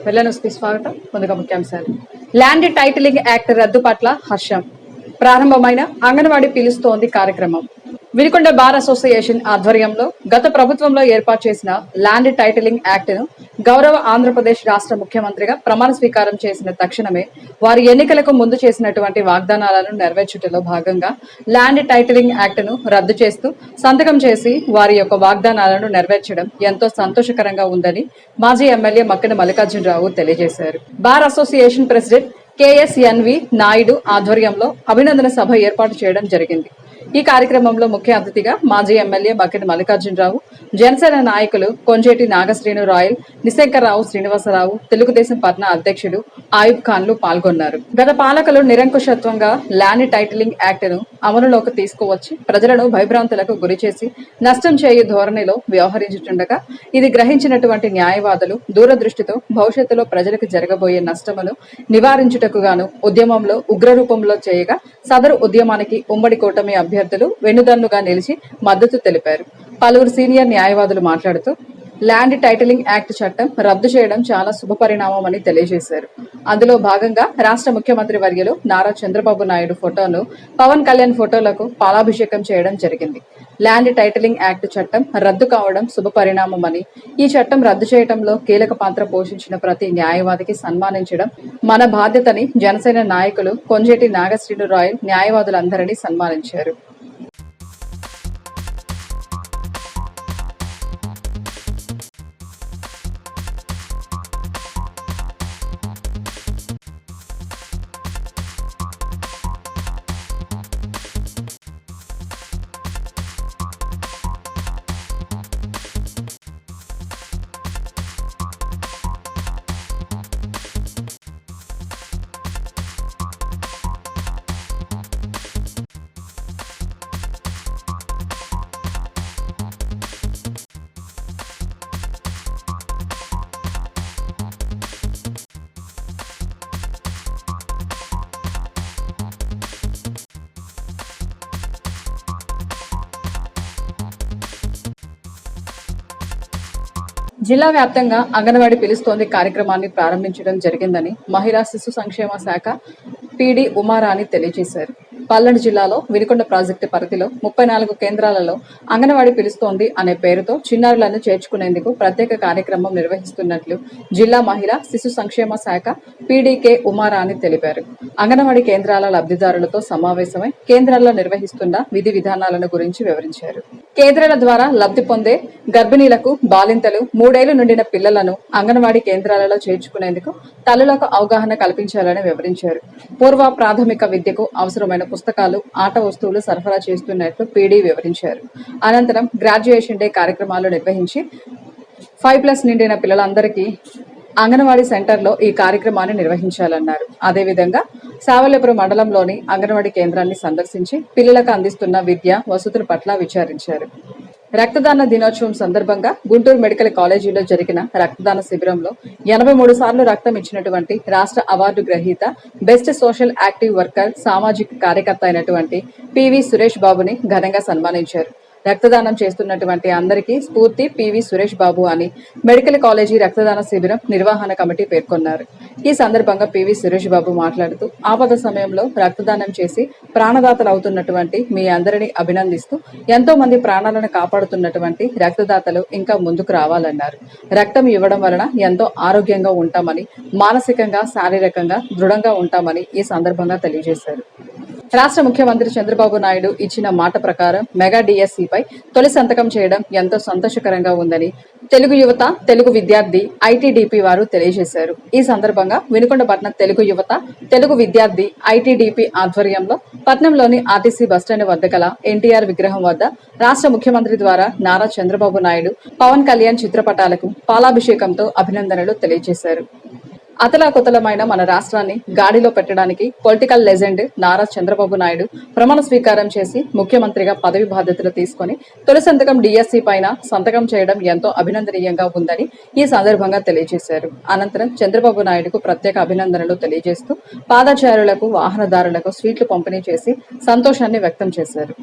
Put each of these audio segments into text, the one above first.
వెల్లనూస్కి స్వాగతం. ముందుగా ముఖ్యాంశాలు. ల్యాండ్ టైటిలింగ్ యాక్ట్ రద్దు పట్ల హర్షం. ప్రారంభమైన అంగన్వాడీ పిలుస్తోంది కార్యక్రమం. వినుకొండ బార్ అసోసియేషన్ ఆధ్వర్యంలో గత ప్రభుత్వంలో ఏర్పాటు చేసిన ల్యాండ్ టైటిలింగ్ యాక్ట్ ను గౌరవ ఆంధ్రప్రదేశ్ రాష్ట్ర ముఖ్యమంత్రిగా ప్రమాణ స్వీకారం చేసిన తక్షణమే వారి ఎన్నికలకు ముందు చేసినటువంటి వాగ్దానాలను నెరవేర్చుటలో భాగంగా ల్యాండ్ టైటిలింగ్ యాక్ట్ ను రద్దు చేస్తూ సంతకం చేసి వారి యొక్క వాగ్దానాలను నెరవేర్చడం ఎంతో సంతోషకరంగా ఉందని మాజీ ఎమ్మెల్యే మక్కిన మల్లికార్జునరావు తెలియజేశారు. Bar association president KSNV Naidu ఆధ్వర్యంలో అభినందన సభ ఏర్పాటు చేయడం జరిగింది. ఈ కార్యక్రమంలో ముఖ్య అతిథిగా మాజీ ఎమ్మెల్యే మక్కిన మల్లికార్జునరావు, జనసేన నాయకులు కొంజేటి నాగశ్రీను రాయల్, నిశంకర్రావు శ్రీనివాసరావు, తెలుగుదేశం పట్న అధ్యక్షుడు ఆయుబ్ ఖాన్లు పాల్గొన్నారు. గత పాలకులు నిరంకుశత్వంగా ల్యాండ్ టైటిలింగ్ యాక్ట్ ను అమలులోకి తీసుకువచ్చి ప్రజలను భయభ్రాంతులకు గురిచేసి నష్టం చేయు ధోరణిలో వ్యవహరించుతుండగా ఇది గ్రహించినటువంటి న్యాయవాదులు దూరదృష్టితో భవిష్యత్తులో ప్రజలకు జరగబోయే నష్టమును నివారించుటకు గాను ఉద్యమంలో ఉగ్రరూపంలో చేయగా సదరు ఉద్యమానికి ఉమ్మడి కూటమి అభ్యర్థులు వెన్నుదన్నుగా నిలిచి మద్దతు తెలిపారు. పలువురు సీనియర్ న్యాయవాదులు మాట్లాడుతూ ల్యాండ్ టైటిలింగ్ యాక్ట్ చట్టం రద్దు చేయడం చాలా శుభపరిణామం అని తెలియజేశారు. అందులో భాగంగా రాష్ట్ర ముఖ్యమంత్రి వర్యులు నారా చంద్రబాబు నాయుడు ఫోటోను పవన్ కళ్యాణ్ ఫోటోలకు పాలాభిషేకం చేయడం జరిగింది. ల్యాండ్ టైటిలింగ్ యాక్ట్ చట్టం రద్దు కావడం శుభపరిణామమని, ఈ చట్టం రద్దు చేయడంలో కీలక పాత్ర పోషించిన ప్రతి న్యాయవాదికి సన్మానించడం మన బాధ్యతని జనసేన నాయకులు కొంజేటి నాగశ్రీను రాయల్ న్యాయవాదులందరినీ సన్మానించారు. జిల్లా వ్యాప్తంగా అంగన్వాడీ పిలుస్తోంది కార్యక్రమాన్ని ప్రారంభించడం జరిగిందని మహిళా శిశు సంక్షేమ శాఖ PD ఉమారాణి తెలియజేశారు. పల్నాడు జిల్లాలో వినుకొండ ప్రాజెక్టు పరిధిలో 34 కేంద్రాలలో అంగన్వాడీ పిలుస్తోంది అనే పేరుతో చిన్నారులను చేర్చుకునేందుకు ప్రత్యేక కార్యక్రమం నిర్వహిస్తున్నట్లు జిల్లా మహిళా శిశు సంక్షేమ శాఖ PDK ఉమారాణి తెలిపారు. అంగన్వాడీ కేంద్రాల లబ్ధిదారులతో సమావేశమై కేంద్రాల్లో నిర్వహిస్తున్న విధి విధానాలను గురించి వివరించారు. కేంద్రాల ద్వారా లబ్ధి పొందే గర్భిణీలకు, బాలింతలు, 3 ఏళ్లు నిండిన పిల్లలను అంగన్వాడీ కేంద్రాలలో చేర్చుకునేందుకు తల్లులకు అవగాహన కల్పించాలని వివరించారు. పూర్వ ప్రాథమిక విద్యకు అవసరమైన పుస్తకాలు, ఆట వస్తువులు సరఫరా చేస్తున్నట్లు PD వివరించారు. అనంతరం గ్రాడ్యుయేషన్ డే కార్యక్రమాలు నిర్వహించి 5+ నిండిన పిల్లలందరికీ అంగన్వాడీ సెంటర్లో ఈ కార్యక్రమాన్ని నిర్వహించాలన్నారు. అదేవిధంగా సావల్యపురం మండలంలోని అంగన్వాడీ కేంద్రాన్ని సందర్శించి పిల్లలకు అందిస్తున్న విద్య, వసతుల పట్ల విచారించారు. రక్తదాన దినోత్సవం సందర్భంగా గుంటూరు మెడికల్ కాలేజీలో జరిగిన రక్తదాన శిబిరంలో 83 సార్లు రక్తం ఇచ్చినటువంటి రాష్ట్ర అవార్డు గ్రహీత బెస్ట్ సోషల్ యాక్టివ్ వర్కర్, సామాజిక కార్యకర్త అయినటువంటి PV సురేష్ బాబుని ఘనంగా సన్మానించారు. రక్తదానం చేస్తున్నటువంటి అందరికీ స్ఫూర్తి PV సురేష్ బాబు అని మెడికల్ కాలేజీ రక్తదాన శిబిరం నిర్వహణ కమిటీ పేర్కొన్నారు. ఈ సందర్భంగా PV సురేష్ బాబు మాట్లాడుతూ ఆపద సమయంలో రక్తదానం చేసి ప్రాణదాతలు అవుతున్నటువంటి మీ అందరినీ అభినందిస్తూ ఎంతో మంది ప్రాణాలను కాపాడుతున్నటువంటి రక్తదాతలు ఇంకా ముందుకు రావాలన్నారు. రక్తం ఇవ్వడం వలన ఎంతో ఆరోగ్యంగా ఉంటామని, మానసికంగా, శారీరకంగా దృఢంగా ఉంటామని ఈ సందర్భంగా తెలియజేశారు. రాష్ట్ర ముఖ్యమంత్రి చంద్రబాబు నాయుడు ఇచ్చిన మాట ప్రకారం మెగా DSCపై తొలి సంతకం చేయడం ఎంతో సంతోషకరంగా ఉందని తెలుగు యువత, తెలుగు విద్యార్థి, ITDP వారు తెలియజేశారు. ఈ సందర్భంగా వినుకొండ పట్నం తెలుగు యువత, తెలుగు విద్యార్థి, ITDP ఆధ్వర్యంలో పట్నంలోని RTC బస్టాండ్ వద్ద గల NTR విగ్రహం వద్ద రాష్ట్ర ముఖ్యమంత్రి ద్వారా నారా చంద్రబాబు నాయుడు, పవన్ కళ్యాణ్ చిత్రపటాలకు పాలాభిషేకంతో అభినందనలు తెలియజేశారు. అతలాకుతలమైన మన రాష్ట్రాన్ని గాడిలో పెట్టడానికి పొలిటికల్ లెజెండ్ నారా చంద్రబాబు నాయుడు ప్రమాణ స్వీకారం చేసి ముఖ్యమంత్రిగా పదవి బాధ్యతలు తీసుకుని తొలి సంతకం DSC పైన సంతకం చేయడం ఎంతో అభినందనీయంగా ఉందని ఈ సందర్భంగా తెలియజేశారు. అనంతరం చంద్రబాబు నాయుడుకు ప్రత్యేక అభినందనలు తెలియజేస్తూ పాదచారులకు, వాహనదారులకు స్వీట్లు పంపిణీ చేసి సంతోషాన్ని వ్యక్తం చేశారు.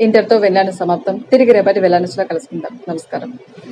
ఇంతటితో వెళ్లాను సమాప్తం. తిరిగి రేపటి వెళ్లానులో కలుసుకుందాం. నమస్కారం.